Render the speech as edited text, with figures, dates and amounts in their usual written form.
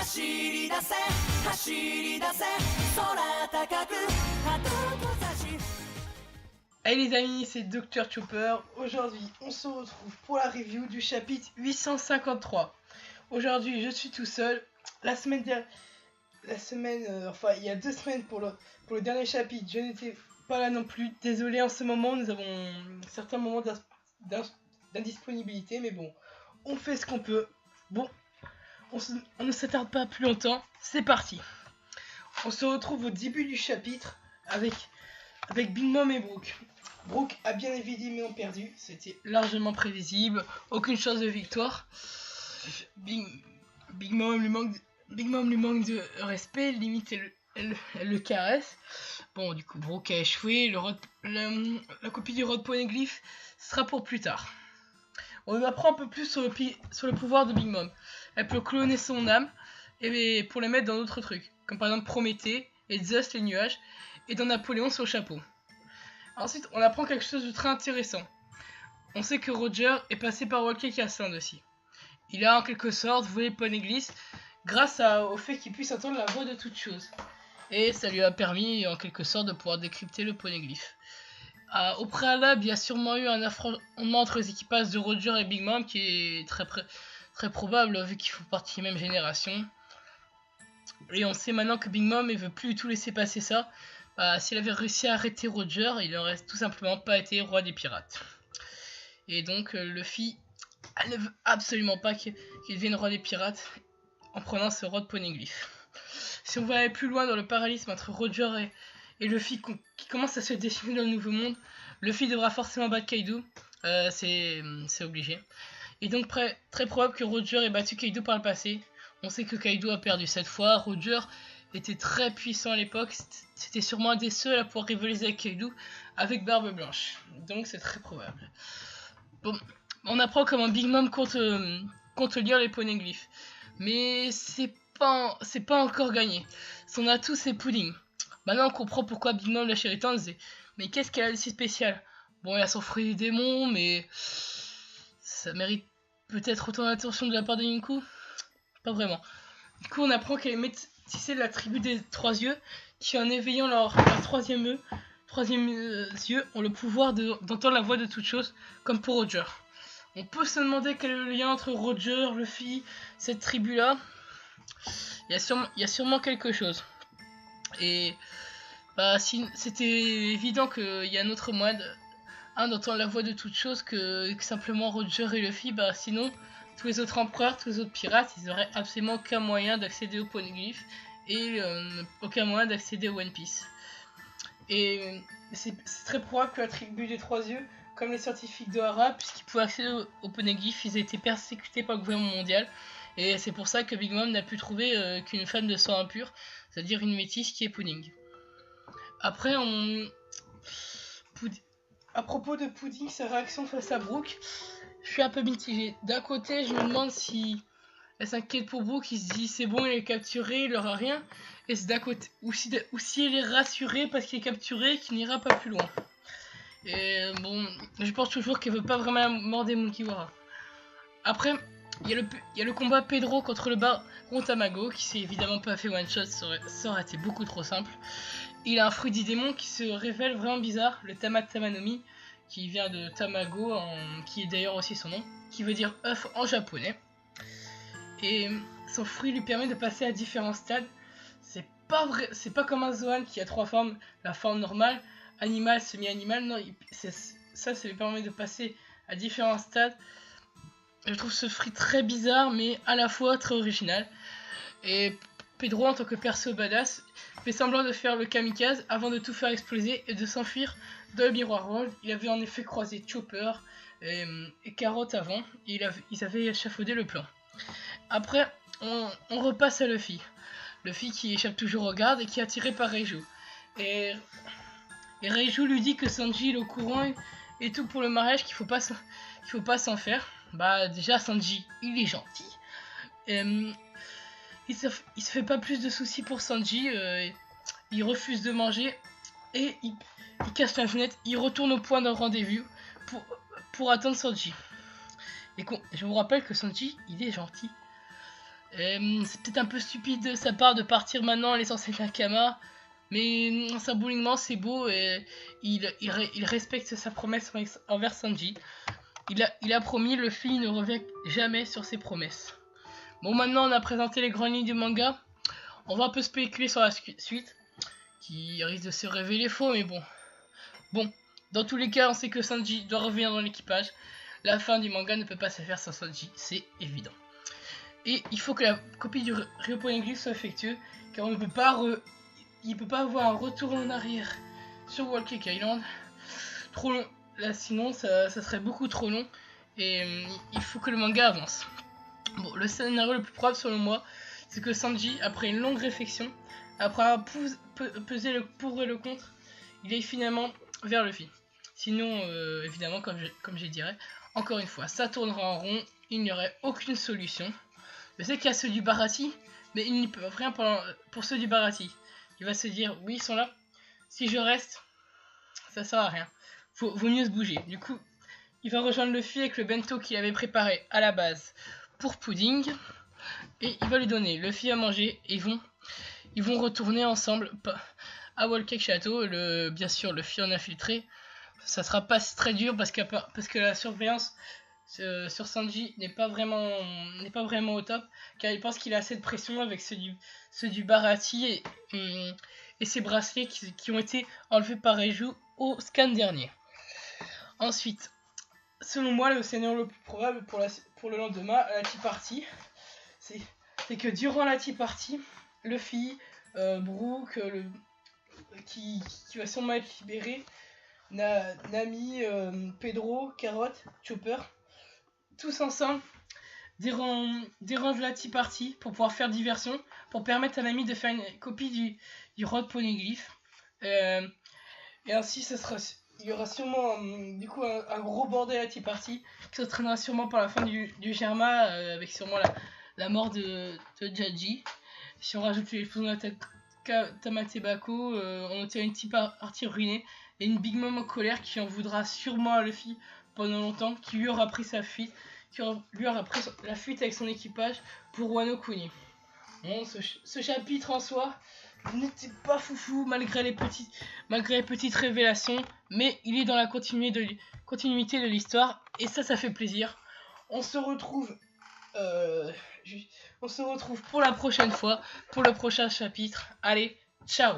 走り出せ走り出せ空高く鳩と差し Hey les amis, c'est Dr Chopper. Aujourd'hui, on se retrouve pour la review du chapitre 853. Aujourd'hui, je suis tout seul. Enfin, il y a 2 semaines pour le dernier chapitre, je n'étais pas là non plus. Désolé, en ce moment, nous avons certains moments d'indisponibilité, mais bon, on fait ce qu'on peut. Bon, on ne s'attarde pas plus longtemps, c'est parti. On se retrouve au début du chapitre avec Big Mom et Brooke. Brooke a bien évidemment perdu, c'était largement prévisible, aucune chance de victoire. Big Mom lui manque de respect, limite elle le caresse. Bon, du coup, Brooke a échoué, la copie du Rod Poneglyph sera pour plus tard. On apprend un peu plus sur le pouvoir de Big Mom. Elle peut cloner son âme et pour les mettre dans d'autres trucs, comme par exemple Prométhée et Zeus les nuages, et dans Napoléon son chapeau. Ensuite, on apprend quelque chose de très intéressant. On sait que Roger est passé par Walker Castle aussi. Il a en quelque sorte volé le Poneglyph grâce au fait qu'il puisse entendre la voix de toute chose. Et ça lui a permis en quelque sorte de pouvoir décrypter le Poneglyph. Au préalable, il y a sûrement eu un affrontement entre les équipages de Roger et Big Mom qui est très probable vu qu'ils font partie de la même génération. Et on sait maintenant que Big Mom ne veut plus du tout laisser passer ça. S'il avait réussi à arrêter Roger, il n'aurait tout simplement pas été roi des pirates. Et donc Luffy, elle ne veut absolument pas qu'il devienne roi des pirates en prenant ce Rod Poneglyph. Si on veut aller plus loin dans le parallélisme entre Roger et Luffy qui commence à se dessiner dans le nouveau monde, Luffy devra forcément battre Kaido, c'est obligé. Et donc très probable que Roger ait battu Kaido par le passé. On sait que Kaido a perdu cette fois, Roger était très puissant à l'époque, c'était sûrement un des seuls à pouvoir rivaliser avec Kaido avec Barbe Blanche, donc c'est très probable. Bon, on apprend comment Big Mom compte lire les poneglyphes, mais c'est pas encore gagné. Son atout c'est Pudding. Maintenant on comprend pourquoi Big Mom la chérit tant, mais qu'est-ce qu'elle a de si spécial? Bon, il y a son fruit des démons, mais ça mérite peut-être autant d'attention de la part de Yunko? Pas vraiment. Du coup on apprend qu'elle est métissée de la tribu des trois yeux, qui en éveillant leur troisième yeux ont le pouvoir d'entendre la voix de toute chose, comme pour Roger. On peut se demander quel est le lien entre Roger, Luffy, cette tribu là. Il y a sûrement quelque chose. Et si, c'était évident qu'il y a un autre moyen d'entendre la voix de toute chose que simplement Roger et Luffy. Sinon tous les autres empereurs, tous les autres pirates, ils n'auraient absolument aucun moyen d'accéder au Poneglyph et aucun moyen d'accéder au One Piece. Et c'est très probable que la tribu des trois yeux, comme les scientifiques de Hara, puisqu'ils pouvaient accéder au Poneglyph, ils aient été persécutés par le gouvernement mondial. Et c'est pour ça que Big Mom n'a pu trouver qu'une femme de sang impur, c'est-à-dire une métisse qui est Pudding. Après, à propos de Pudding, sa réaction face à Brooke, je suis un peu mitigé. D'un côté, je me demande si elle s'inquiète pour Brooke, il se dit c'est bon, il est capturé, il aura rien. Et c'est d'un côté, ou si elle est rassurée parce qu'il est capturé, qu'il n'ira pas plus loin. Et bon, je pense toujours qu'elle veut pas vraiment la mort des Mugiwara. Après, il y a le combat Pedro contre le baron Tamago, qui s'est évidemment pas fait one shot, ça aurait été beaucoup trop simple. Il a un fruit du démon qui se révèle vraiment bizarre, le Tamanomi, qui vient de Tamago, qui est d'ailleurs aussi son nom, qui veut dire œuf en japonais. Et son fruit lui permet de passer à différents stades. C'est pas comme un Zoan qui a 3 formes, la forme normale, animal, semi-animal, non, ça lui permet de passer à différents stades. Je trouve ce fruit très bizarre, mais à la fois très original. Et Pedro, en tant que perso badass, fait semblant de faire le kamikaze avant de tout faire exploser et de s'enfuir dans le miroir world. Il avait en effet croisé Chopper et Carrot avant, et ils avaient échafaudé le plan. Après, on repasse à Luffy. Luffy qui échappe toujours aux gardes et qui est attiré par Reiju. Et Reiju lui dit que Sanji est au courant et tout pour le mariage, qu'il faut pas s'en faire. Déjà Sanji, il est gentil. Il se fait pas plus de soucis pour Sanji. Il refuse de manger et il casse la fenêtre. Il retourne au point d'un rendez-vous pour attendre Sanji. Et je vous rappelle que Sanji, il est gentil. C'est peut-être un peu stupide de sa part de partir maintenant en laissant ses Nakama, mais symboliquement c'est beau et il respecte sa promesse envers Sanji. Il a promis, le film ne revient jamais sur ses promesses. Bon, maintenant on a présenté les grandes lignes du manga. On va un peu spéculer sur la suite, qui risque de se révéler faux, mais bon. Bon, dans tous les cas, on sait que Sanji doit revenir dans l'équipage. La fin du manga ne peut pas se faire sans Sanji, c'est évident. Et il faut que la copie du Rio Poneglyph soit effectuée, car on ne peut pas il peut pas avoir un retour en arrière sur Whole Cake Island. Trop long. Là, sinon, ça serait beaucoup trop long. Et il faut que le manga avance. Bon, le scénario le plus probable, selon moi, c'est que Sanji, après une longue réflexion, après avoir pesé le pour et le contre, il est finalement vers Luffy. Sinon, évidemment, comme je dirais, encore une fois, ça tournera en rond, il n'y aurait aucune solution. Je sais qu'il y a ceux du Baratie, mais il n'y peut rien pour ceux du Baratie. Il va se dire, oui, ils sont là, si je reste, ça sert à rien. Vaut mieux se bouger. Du coup, il va rejoindre Luffy avec le bento qu'il avait préparé à la base pour Pudding. Et il va lui donner. Luffy à manger et ils vont retourner ensemble à Whole Cake Château. Bien sûr, Luffy en infiltré. Ça sera pas très dur parce que la surveillance sur Sanji n'est pas vraiment au top, car il pense qu'il a assez de pression avec ceux du Baratie et ses bracelets qui ont été enlevés par Eiju au scan dernier. Ensuite, selon moi, le scénario le plus probable pour le lendemain, à la Tea Party, c'est que durant la Tea Party, Luffy, Brook, qui va sûrement être libéré, Nami, Pedro, Carrot, Chopper, tous ensemble dérangent la Tea Party pour pouvoir faire diversion, pour permettre à Nami de faire une copie du Road Poneglyph. Et ainsi, il y aura sûrement du coup un gros bordel à Tea Party qui s'entraînera sûrement par la fin du Germa, avec sûrement la mort de Jaji. Si on rajoute les explosions de Tamatebako, on obtient une Tea Party ruinée et une Big Mom en colère qui en voudra sûrement à Luffy pendant longtemps, qui lui aura pris lui aura pris la fuite avec son équipage pour Wano Kuni. Bon, ce chapitre en soi n'était pas foufou malgré les petites révélations, mais il est dans la continuité de l'histoire et ça fait plaisir. On se retrouve pour la prochaine fois, pour le prochain chapitre. Allez, ciao.